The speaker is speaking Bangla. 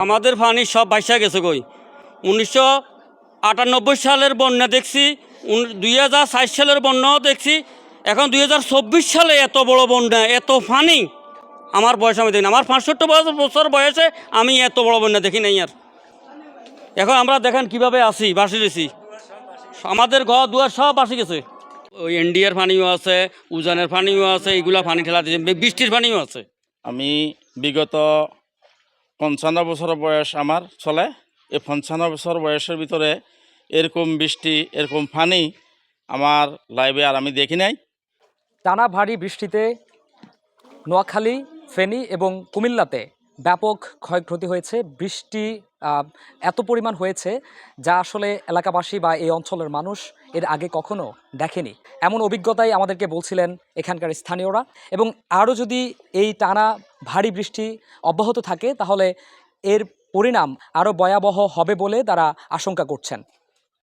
আমাদের পানি সব ভাইসা গেছে কই। 1998 সালের বন্যা দেখছি, 2004 সালের বন্যাও দেখছি, এখন 2024 সালে এত বড় বন্যা, এত পানি আমার বয়স আমি দেখি না। আমার 65 বছর বয়সে আমি এত বড় বন্যা দেখি নাই। আর এখন আমরা দেখেন কিভাবে আছি, বাসি গেছি, আমাদের ঘর দুয়ার সব বাসি গেছে। ওই ইন্ডিয়ার পানিও আছে, উজানের পানিও আছে, এইগুলা পানি ঠেলা দিচ্ছে, বৃষ্টির পানিও আছে। আমি বিগত 55 বছর বয়স আমার চলে। এই 55 বছর বয়সের ভিতরে এরকম বৃষ্টি, এরকম পানি আমার লাইফে আর আমি দেখি নাই। টানা ভারী বৃষ্টিতে নোয়াখালী, ফেনী এবং কুমিল্লাতে ব্যাপক ক্ষয়ক্ষতি হয়েছে। বৃষ্টি এত পরিমাণ হয়েছে যা আসলে এলাকাবাসী বা এই অঞ্চলের মানুষ এর আগে কখনো দেখেনি। এমন অভিজ্ঞতাই আমাদেরকে বলছিলেন এখানকার স্থানীয়রা। এবং আরও যদি এই টানা ভারী বৃষ্টি অব্যাহত থাকে তাহলে এর পরিণাম আরও ভয়াবহ হবে বলে তারা আশঙ্কা করছেন।